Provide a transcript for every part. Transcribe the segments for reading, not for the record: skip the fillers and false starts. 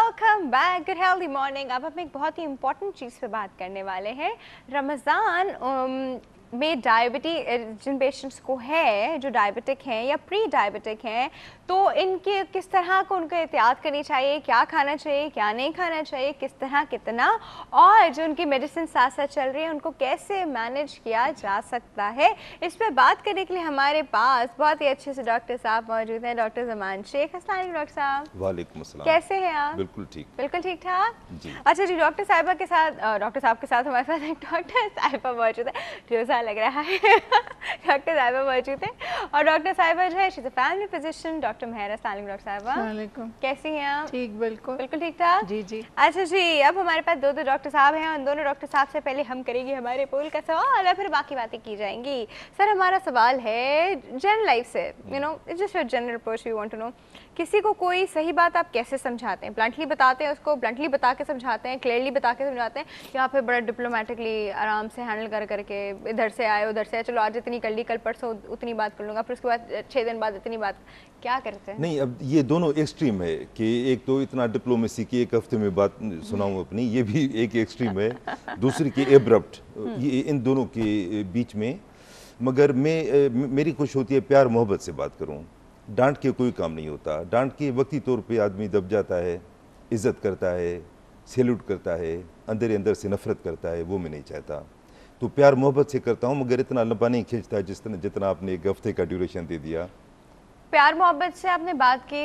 Welcome back, good healthy morning. अब हम एक बहुत ही इंपॉर्टेंट चीज़ पे बात करने वाले हैं। रमज़ान में डायबिटी जिन पेशेंट्स को है, जो डायबिटिक हैं या प्री डायबिटिक हैं, तो इनके किस तरह को उनको एहतियात करनी चाहिए, क्या खाना चाहिए, क्या नहीं खाना चाहिए, किस तरह कितना, और जो उनकी मेडिसिन साथ साथ चल रही है उनको कैसे मैनेज किया जा सकता है। इस पर बात करने के लिए हमारे पास बहुत ही अच्छे से डॉक्टर साहब मौजूद हैं। डॉक्टर ज़मान शेख। अस्सलाम वालेकुम डॉक्टर साहब। वालेकुम अस्सलाम। कैसे हैं आप? बिल्कुल ठीक। बिल्कुल ठीक ठाक जी। अच्छा जी, डॉक्टर साहिबा के साथ डॉक्टर साहब के साथ हमारे पास एक डॉक्टर साहिबा मौजूद है। जो लग रहा है डॉक्टर साहिबा मौजूद है, और डॉक्टर साहिबा जो है she is a family physician. Doctor Mehra. अस्सलाम डॉक्टर साहिबा। वालेकुम। कैसी हैं आप? ठीक, बिल्कुल बिल्कुल ठीक ठाक। जी जी। अच्छा जी, अब हमारे पास दो डॉक्टर साहब हैं, उन दोनों डॉक्टर साहब से पहले हम करेंगे हमारे पोल का सवाल और फिर बाकी बातें की जाएंगी। सर, हमारा सवाल है जनरल लाइफ से, you know just your general approach, we want to know, किसी को कोई सही बात आप कैसे समझाते हैं? ब्लंटली बताते हैं उसको, ब्लंटली बता के समझाते हैं, क्लियरली बता के समझाते हैं, या फिर बड़ा डिप्लोमेटिकली आराम से हैंडल कर करके इधर से आए उधर से आए, चलो आज इतनी कर ली, कल परसों उतनी बात कर लूँगा, फिर उसके बाद 6 दिन बाद इतनी बात, क्या करते हैं? नहीं, अब ये दोनों एक्सट्रीम है कि एक तो इतना डिप्लोमेसी की एक हफ्ते में बात सुनाऊं अपनी, ये भी एक एक्सट्रीम है। दूसरी की एब्रप्ट, ये इन दोनों के बीच में। मगर मेरी कोशिश होती है प्यार मोहब्बत से बात करूं। डांट के कोई काम नहीं होता। डांट के वक्ती तौर पे आदमी दब जाता है, इज्जत करता है, सैल्यूट करता है, अंदर अंदर से नफरत करता है, वो मैं नहीं चाहता। तो प्यार मोहब्बत से करता हूँ, मगर इतना लंबा नहीं खींचता जितना आपने एक हफ्ते का ड्यूरेशन दे दिया। प्यार मोहब्बत से आपने बात की,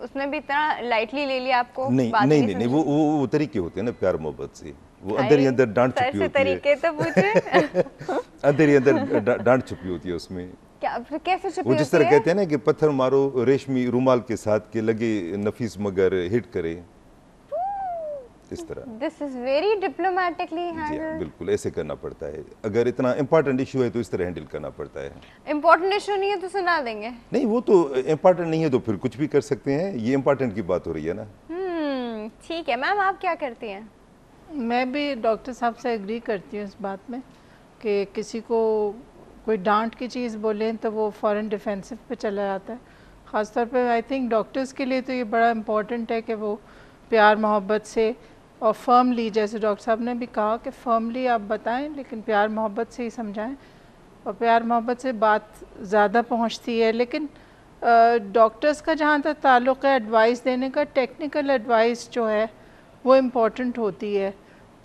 उसमें भी इतना लाइटली ले लिया आपको? नहीं बात नहीं नहीं, नहीं वो तरीके होते हैं ना प्यार मोहब्बत से, वो अंदर ही अंदर डांट छुपी होती है। तरीके तो पूछे। अंदर ही अंदर डांट छुपी होती है उसमें। क्या, कैसे छुपी वो जिस होती तरह है? कहते हैं ना कि पत्थर मारो रेशमी रुमाल के साथ के लगे नफीस मगर हिट करे, इस तरह। दिस इज वेरी डिप्लोमेटिकली जी हाँ, हैंडल्ड। बिल्कुल ऐसे करना पड़ता है। अगर इतना इम्पोर्टेंट इशू है तो इस तरह हैंडल करना पड़ता है। इम्पोर्टेंट इशू नहीं है तो सुना देंगे? नहीं, वो तो इम्पोर्टेंट नहीं है तो फिर कुछ भी कर सकते हैं। ये इम्पोर्टेंट की बात हो रही है ना। ठीक है। मैम, आप क्या करती हैं? मैं भी डॉक्टर साहब से एग्री करती हूँ इस बात में कि किसी को कोई डांट की चीज़ बोलें तो वो फ़ौरन डिफेंसिव पे चला जाता है। ख़ासतौर पे आई थिंक डॉक्टर्स के लिए तो ये बड़ा इम्पॉर्टेंट है कि वो प्यार मोहब्बत से और फर्मली, जैसे डॉक्टर साहब ने भी कहा कि फर्मली आप बताएं, लेकिन प्यार मोहब्बत से ही समझाएं, और प्यार मोहब्बत से बात ज़्यादा पहुंचती है। लेकिन डॉक्टर्स का जहाँ तक ताल्लुक़ है एडवाइस देने का, टेक्निकल एडवाइस जो है वो इम्पॉर्टेंट होती है।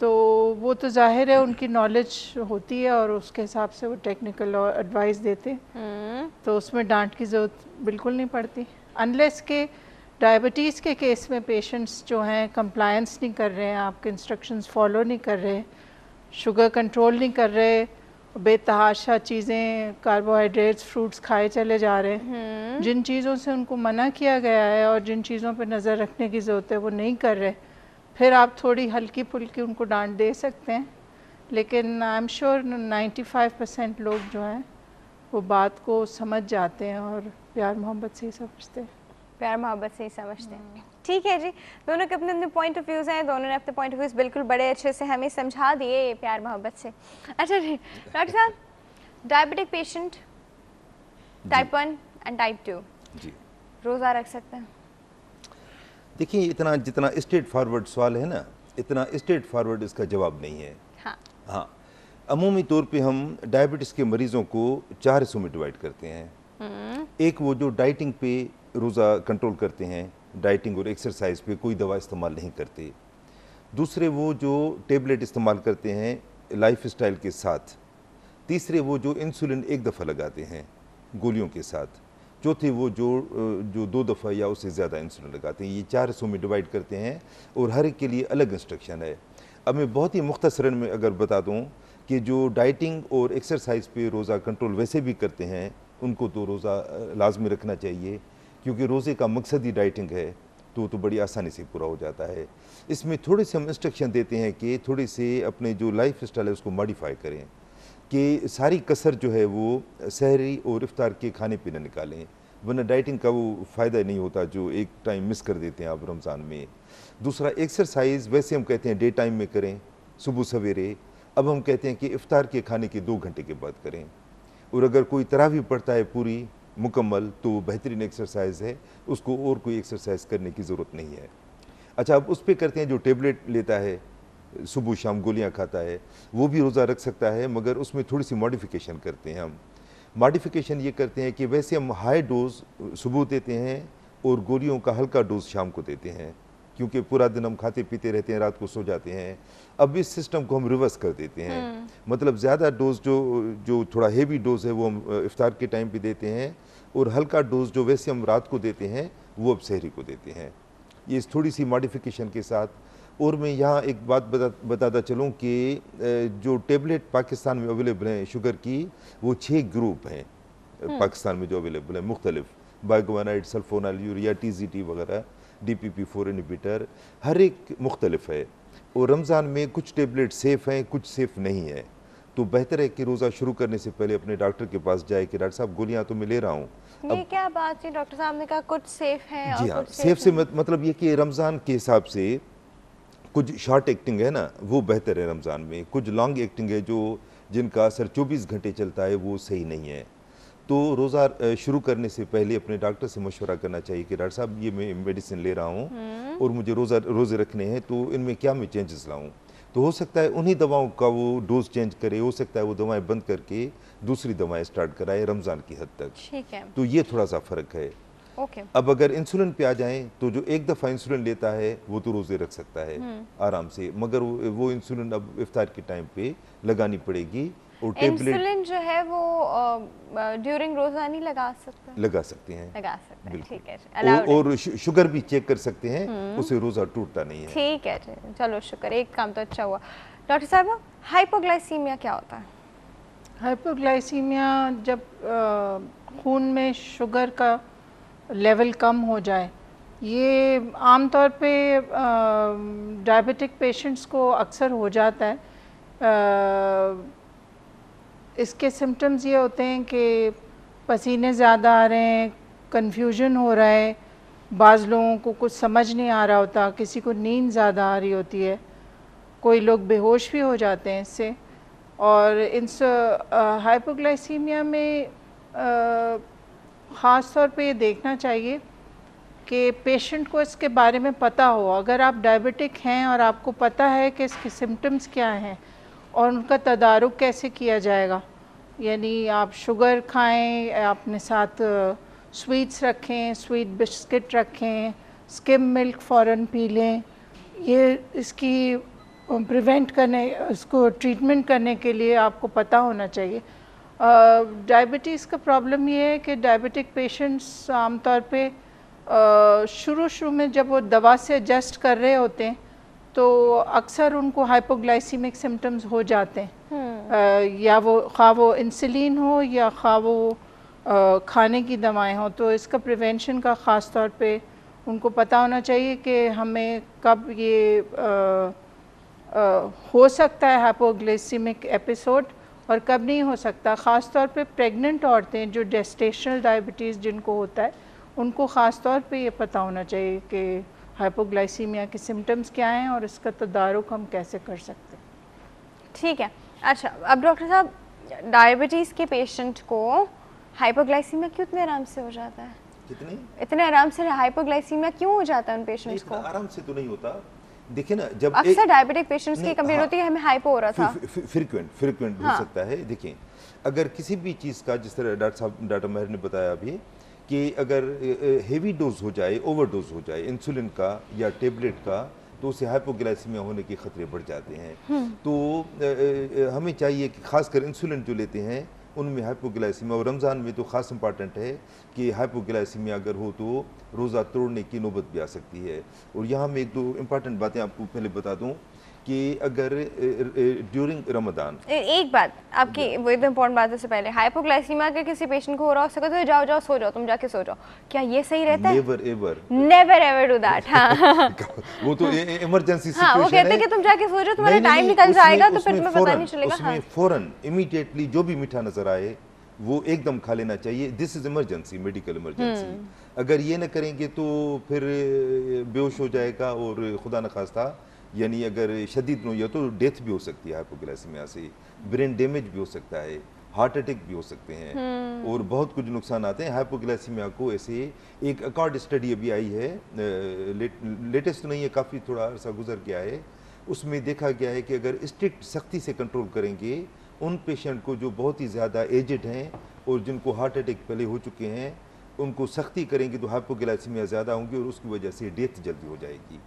तो वो तो ज़ाहिर है उनकी नॉलेज होती है और उसके हिसाब से वो टेक्निकल एडवाइस देते हैं, तो उसमें डांट की ज़रूरत बिल्कुल नहीं पड़ती। अनलेस के डायबिटीज़ के केस में पेशेंट्स जो हैं कंप्लायंस नहीं कर रहे हैं, आपके इंस्ट्रक्शंस फॉलो नहीं कर रहे, शुगर कंट्रोल नहीं कर रहे, बेतहाशा चीज़ें, कार्बोहाइड्रेट्स, फ्रूट्स खाए चले जा रहे हैं, जिन चीज़ों से उनको मना किया गया है और जिन चीज़ों पर नज़र रखने की ज़रूरत है वो नहीं कर रहे, फिर आप थोड़ी हल्की फुल्की उनको डांट दे सकते हैं। लेकिन आई एम श्योर 95% लोग जो हैं वो बात को समझ जाते हैं और प्यार मोहब्बत से ही समझते हैं। प्यार मोहब्बत से ही समझते हैं। ठीक है जी, दोनों के अपने अपने पॉइंट ऑफ व्यूज़ हैं, दोनों ने अपने पॉइंट ऑफ व्यूज़ बिल्कुल बड़े अच्छे से हमें समझा दिए प्यार मोहब्बत से। अच्छा जी डॉक्टर साहब, diabetic patient type 1 and type 2 जी, रोज़ा रख सकते हैं? देखिए, इतना जितना स्ट्रेट फॉरवर्ड सवाल है ना, इतना स्ट्रेट फॉरवर्ड इसका जवाब नहीं है। हाँ, अमूमी तौर पे हम डायबिटीज़ के मरीज़ों को 4 हिस्सों में डिवाइड करते हैं। एक वो जो डाइटिंग पे रोज़ा कंट्रोल करते हैं, डाइटिंग और एक्सरसाइज पे कोई दवा इस्तेमाल नहीं करते। दूसरे वो जो टेबलेट इस्तेमाल करते हैं लाइफ स्टाइल के साथ। तीसरे वो जो इंसुलिन एक दफ़ा लगाते हैं गोलियों के साथ। चौथे वो जो 2 दफ़ा या उससे ज़्यादा इंसुलिन लगाते हैं। ये 4 हिस्सों में डिवाइड करते हैं और हर एक के लिए अलग इंस्ट्रक्शन है। अब मैं बहुत ही मुख्तसरन में अगर बता दूं कि जो डाइटिंग और एक्सरसाइज पे रोज़ा कंट्रोल वैसे भी करते हैं, उनको तो रोज़ा लाजमी रखना चाहिए, क्योंकि रोज़े का मकसद ही डाइटिंग है, तो बड़ी आसानी से पूरा हो जाता है। इसमें थोड़े से हम इंस्ट्रक्शन देते हैं कि थोड़े से अपने जो लाइफ स्टाइल है उसको मॉडिफाई करें, कि सारी कसर जो है वो सहरी और इफ्तार के खाने पीने निकालें, वरना डाइटिंग का वो फ़ायदा नहीं होता जो एक टाइम मिस कर देते हैं आप रमज़ान में। दूसरा, एक्सरसाइज वैसे हम कहते हैं डे टाइम में करें, सुबह सवेरे। अब हम कहते हैं कि इफ्तार के खाने के 2 घंटे के बाद करें। और अगर कोई तरावी पढ़ता है पूरी मुकम्मल तो बेहतरीन एक्सरसाइज है, उसको और कोई एक्सरसाइज करने की ज़रूरत नहीं है। अच्छा, अब उस पर करते हैं जो टेबलेट लेता है, सुबह शाम गोलियां खाता है, वो भी रोज़ा रख सकता है, मगर उसमें थोड़ी सी मॉडिफिकेशन करते हैं हम। मॉडिफिकेशन ये करते हैं कि वैसे हम हाई डोज सुबह देते हैं और गोलियों का हल्का डोज शाम को देते हैं, क्योंकि पूरा दिन हम खाते पीते रहते हैं, रात को सो जाते हैं। अब इस सिस्टम को हम रिवर्स कर देते हैं, मतलब ज़्यादा डोज जो थोड़ा हेवी डोज है वो हम इफ्तार के टाइम पे देते हैं, और हल्का डोज जो वैसे हम रात को देते हैं वो अब सहरी को देते हैं, ये थोड़ी सी मॉडिफिकेशन के साथ। और मैं यहाँ एक बात बताता चलूँ कि जो टेबलेट पाकिस्तान में अवेलेबल हैं शुगर की, वो 6 ग्रुप हैं पाकिस्तान में जो अवेलेबल है, मुख्तलिफ, बाइगोनाइड, सल्फोनाइल, यूरिया, TZT वगैरह, DPP-4 इनहिबिटर, हर एक मुख्तलिफ है। और रमज़ान में कुछ टेबलेट सेफ़ हैं, कुछ सेफ़ नहीं है। तो बेहतर है कि रोज़ा शुरू करने से पहले अपने डॉक्टर के पास जाए कि डॉक्टर साहब गोलियाँ तो मैं ले रहा हूँ। ये क्या बात है, डॉक्टर साहब ने कहा कुछ सेफ है और जी हाँ, कुछ सेफ से मतलब ये कि रमज़ान के हिसाब से कुछ शॉर्ट एक्टिंग है ना, वो बेहतर है रमज़ान में, कुछ लॉन्ग एक्टिंग है जो जिनका असर 24 घंटे चलता है, वो सही नहीं है। तो रोज़ा शुरू करने से पहले अपने डॉक्टर से मशवरा करना चाहिए कि डॉक्टर साहब ये मैं मेडिसिन ले रहा हूँ और मुझे रोज़े रखने हैं, तो इनमें क्या मैं चेंजेस लाऊँ। तो हो सकता है उन्हीं दवाओं का वो डोज चेंज करे, हो सकता है वो दवाएं बंद करके दूसरी दवाएं स्टार्ट कराए रमज़ान की हद तक। ठीक है, तो ये थोड़ा सा फ़र्क है। ओके। अब अगर इंसुलिन पे आ जाएं तो जो एक दफ़ा इंसुलिन लेता है वो तो रोज़े रख सकता है आराम से, मगर वो इंसुलिन अब इफ्तार के टाइम पे लगानी पड़ेगी। और टेबलेट इंसुलिन जो है वो ड्यूरिंग रोजा नहीं लगा सकते? लगा सकते हैं, लगा सकते हैं, बिल्कुल। ठीक है। और शुगर भी चेक कर सकते हैं, उससे रोज़ा टूटता नहीं है। ठीक है, चलो शुक्र, एक काम तो अच्छा हुआ। डॉक्टर साहब, हाइपोग्लाइसीमिया क्या होता है? हाइपोग्लाइसीमिया जब खून में शुगर का लेवल कम हो जाए, ये आमतौर पे डायबिटिक पेशेंट्स को अक्सर हो जाता है। इसके सिम्टम्स ये होते हैं कि पसीने ज़्यादा आ रहे हैं, कन्फ्यूजन हो रहा है, बाज़ लोगों को कुछ समझ नहीं आ रहा होता, किसी को नींद ज़्यादा आ रही होती है, कोई लोग बेहोश भी हो जाते हैं इससे। और इस हाइपोग्लाइसीमिया में ख़ास तौर पे ये देखना चाहिए कि पेशेंट को इसके बारे में पता हो। अगर आप डायबिटिक हैं और आपको पता है कि इसके सिम्टम्स क्या हैं और उनका तदारुक कैसे किया जाएगा, यानी आप शुगर खाएं, अपने साथ स्वीट्स रखें, स्वीट बिस्किट रखें, स्किम मिल्क फ़ौरन पी लें, ये इसकी प्रिवेंट करने, इसको ट्रीटमेंट करने के लिए आपको पता होना चाहिए। डायबिटीज़ का प्रॉब्लम ये है कि डायबिटिक पेशेंट्स आमतौर पे शुरू में जब वो दवा से एडजस्ट कर रहे होते हैं तो अक्सर उनको हाइपोग्लाइसीमिक सिम्टम्स हो जाते हैं, या वो इंसुलिन हो या वो खाने की दवाएं हो। तो इसका प्रिवेंशन का ख़ास तौर पे उनको पता होना चाहिए कि हमें कब ये हो सकता है हाइपोग्लाइसीमिक एपिसोड और कब नहीं हो सकता। ख़ास तौर पे प्रेग्नेंट औरतें जो जेस्टेशनल डायबिटीज़ जिनको होता है, उनको ख़ास तौर पे ये पता होना चाहिए कि हाइपोग्लाइसीमिया के सिम्टम्स क्या हैं और इसका तदारुक हम कैसे कर सकते हैं। ठीक है, अच्छा अब डॉक्टर साहब, डायबिटीज़ के पेशेंट को हाइपोग्लाइसीमिया क्यों इतने आराम से हो जाता है? इतने आराम से हाइपोग्लाइसीमिया क्यों हो जाता है उन पेशेंट्स को? आराम से तो नहीं होता, देखिए ना, जब अक्सर डायबिटिक पेशेंट्स की कंप्लेंट होती है हमें हाइपो हो रहा था, फ्रीक्वेंट हो सकता है। देखिए, अगर किसी भी चीज़ का, जिस तरह डॉक्टर महर ने बताया अभी, कि अगर हेवी डोज हो जाए, ओवरडोज हो जाए इंसुलिन का या टेबलेट का, तो उससे हाइपोग्लाइसीमिया होने के खतरे बढ़ जाते हैं। तो हमें चाहिए कि खासकर इंसुलिन जो लेते हैं उनमें हाइपोग्लाइसीमिया, और रमज़ान में तो ख़ास इम्पॉर्टेंट है कि हाइपोग्लाइसीमिया अगर हो तो रोज़ा तोड़ने की नौबत भी आ सकती है। और यहाँ मैं एक दो इम्पॉर्टेंट बातें आपको पहले बता दूँ कि अगर ड्यूरिंग रमज़ान, एक बात आपकी वो एकदम इम्पोर्टेंट बात से पहले, हाइपोग्लाइसीमिया अगर किसी पेशेंट को हो रहा हो सके तो जाओ सो जाओ, तुम जाके सो जाओ, क्या ये सही रहता है? Never ever do that. हाँ वो तो इमरजेंसी सिचुएशन है। वो कहते हैं कि तुम जाके सो जाओ, तुम्हारा टाइम निकल जाएगा तो फिर तुम्हें पता नहीं चलेगा। उसमें फ़ौरन इमीडिएटली जो भी मीठा नजर आए वो एकदम खा लेना चाहिए। This is emergency, medical emergency. अगर ये न करेंगे तो फिर बेहोश हो जाएगा और खुदा न खास्ता, यानी अगर शदीद हो या तो डेथ भी हो सकती है हाइपोग्लाइसीमिया से, ब्रेन डैमेज भी हो सकता है, हार्ट अटैक भी हो सकते हैं और बहुत कुछ नुकसान आते हैं। हाइपोग्लाइसीमिया को ऐसे एक अकॉर्ड स्टडी अभी आई है, लेटेस्ट नहीं है, काफ़ी थोड़ा अर्सा गुजर गया है, उसमें देखा गया है कि अगर स्ट्रिक्ट सख्ती से कंट्रोल करेंगे उन पेशेंट को जो बहुत ही ज़्यादा एजड हैं और जिनको हार्ट अटैक पहले हो चुके हैं, उनको सख्ती करेंगे तो हाइपोग्लाइसीमिया ज़्यादा होंगी और उसकी वजह से डेथ जल्दी हो जाएगी।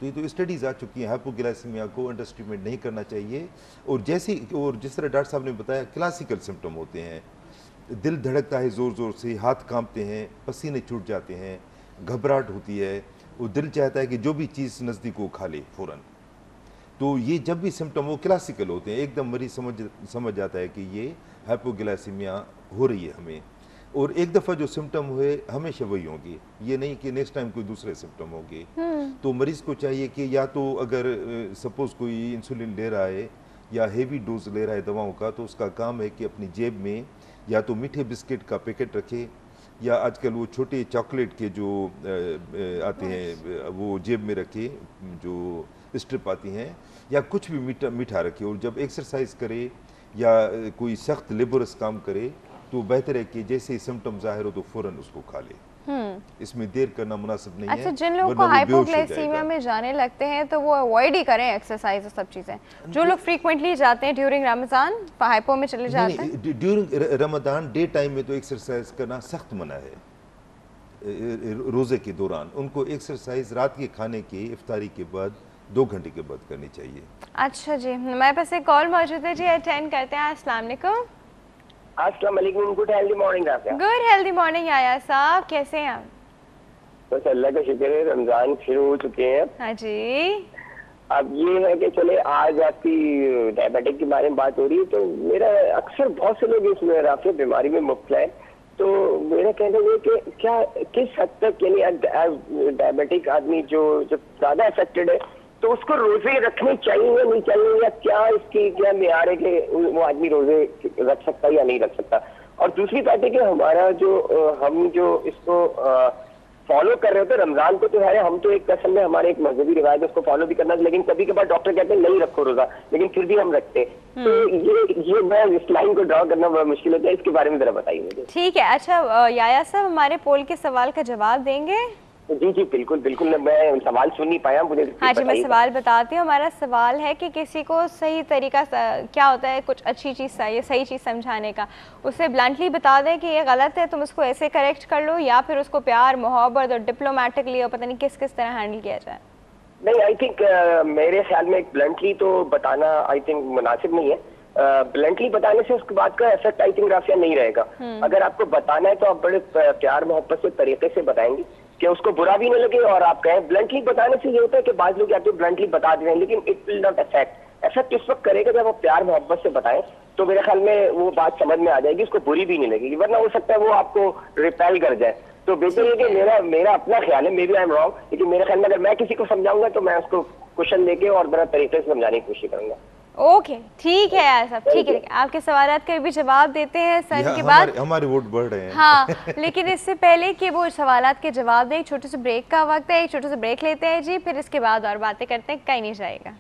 तो ये तो स्टडीज़ आ चुकी हैं, हाइपोग्लाइसीमिया को अंडर एस्टिमेट नहीं करना चाहिए। और जिस तरह डॉक्टर साहब ने बताया, क्लासिकल सिम्टम होते हैं, दिल धड़कता है ज़ोर ज़ोर से, हाथ कांपते हैं, पसीने छूट जाते हैं, घबराहट होती है, वो दिल चाहता है कि जो भी चीज़ नज़दीक वो खा ले फ़ौरन। तो ये जब भी सिम्टम वो क्लासिकल होते हैं, एकदम मरीज समझ जाता है कि ये हाइपोग्लाइसीमिया हो रही है हमें। और एक दफ़ा जो सिम्टम हुए हमेशा वही होंगे, ये नहीं कि नेक्स्ट टाइम कोई दूसरे सिम्टम होंगे। तो मरीज़ को चाहिए कि या तो अगर सपोज़ कोई इंसुलिन ले रहा है या हेवी डोज ले रहा है दवाओं का, तो उसका काम है कि अपनी जेब में या तो मीठे बिस्किट का पैकेट रखे, या आजकल वो छोटे चॉकलेट के जो आते हैं वो जेब में रखे, जो स्ट्रिप आती हैं, या कुछ भी मीठा रखे। और जब एक्सरसाइज करे या कोई सख्त लेबरस काम करे तो बेहतर है कि जैसे ही सिम्टम जाहिर हो तो फ़ौरन उसको खा ले। इसमें देर करना मुनासिब नहीं है। अच्छा, जिन लोगों को हाइपोग्लाइसीमिया में जाने लगते हैं तो वो अवॉइड ही करें एक्सरसाइज और सब चीज़ें। जो लोग फ्रीक्वेंटली जाते हैं ड्यूरिंग रमज़ान हाइपो में चले जाते हैं, ड्यूरिंग रमज़ान डे टाइम में तो एक्सरसाइज करना सख्त मना है। रोज़े के दौरान उनको एक्सरसाइज रात के खाने के इफ्तारी के बाद 2 घंटे के बाद करनी चाहिए। अच्छा जी, हमारे पास एक कॉल मौजूद है जी, अटेंड करते हैं। अस्सलाम वालेकुम। अस्सलाम वालेकुम। गुड हेल्दी मॉर्निंग आपका। गुड हेल्दी मॉर्निंग याया साहब, कैसे हैं आप? बस अल्लाह का शुक्र है, रमजान शुरू हो चुके हैं। हाँ जी। अब ये है कि चले आज आपकी डायबिटिक के बारे में बात हो रही है, तो मेरा अक्सर बहुत से लोग इस राफिया बीमारी में मुब्तला है, तो मेरा कहना है कि क्या किस हद तक यानी डायबिटिक आदमी जो ज्यादा अफेक्टेड है तो उसको रोजे रखने चाहिए या नहीं चाहिए, या क्या इसकी क्या मेयार है कि वो आदमी रोजे रख सकता है या नहीं रख सकता। और दूसरी बात है कि हमारा हम जो इसको फॉलो कर रहे होते हैं रमजान को, तो है हम तो एक कसम में हमारे एक मजहबी रिवायत है उसको फॉलो भी करना, लेकिन कभी कभार डॉक्टर कहते हैं नहीं रखो रोजा, लेकिन फिर भी हम रखते हैं। तो ये मैं इस लाइन को ड्रॉ करना बड़ा मुश्किल होता है, इसके बारे में जरा बताइए मुझे। ठीक है। अच्छा याया साहब, हमारे पोल के सवाल का जवाब देंगे? जी जी बिल्कुल बिल्कुल, मैं सवाल सुन नहीं पाया, मुझे हाँ जी, मैं सवाल बताती हूँ। हमारा सवाल है कि किसी को सही तरीका क्या होता है कुछ अच्छी चीज़ सही चीज़ समझाने का, उसे ब्लंटली बता दें कि ये गलत है, तुम उसको ऐसे करेक्ट कर लो, या फिर उसको प्यार मोहब्बत और डिप्लोमेटिकली और पता नहीं किस तरह हैंडल किया जाए? नहीं, आई थिंक मेरे ख्याल में ब्लंटली तो बताना आई थिंक मुनासिब नहीं है। ब्लंटली बताने से उसके बाद का इफेक्ट आई थिंक राफिया नहीं रहेगा। अगर आपको बताना है तो आप बड़े प्यार मोहब्बत से तरीके से बताएंगे कि उसको बुरा भी न लगे और आप कहें। ब्लंटली बताने से ये होता है कि बाद लोग आपको ब्लंटली बता दे रहे हैं, लेकिन इट विल नॉट इफेक्ट उस वक्त करेगा जब आप प्यार मोहब्बत से बताएं, तो मेरे ख्याल में वो बात समझ में आ जाएगी, उसको बुरी भी नहीं लगेगी। वरना हो सकता है वो आपको रिपेल कर जाए। तो बेहतर है कि मेरा अपना ख्याल है, maybe I am wrong, लेकिन मेरे ख्याल में अगर मैं किसी को समझाऊंगा तो मैं उसको क्वेश्चन लेके और बड़ा तरीके से समझाने की कोशिश करूंगा। ओके, ठीक है यार साहब, ठीक है। आपके सवालात का भी जवाब देते हैं सन के बाद। हमारे वोट बढ़ रहे हैं। हाँ, लेकिन इससे पहले कि वो सवालात के जवाब दें, एक छोटे से ब्रेक का वक्त है, एक छोटे से ब्रेक लेते हैं जी, फिर इसके बाद और बातें करते हैं, कहीं नहीं जाएगा।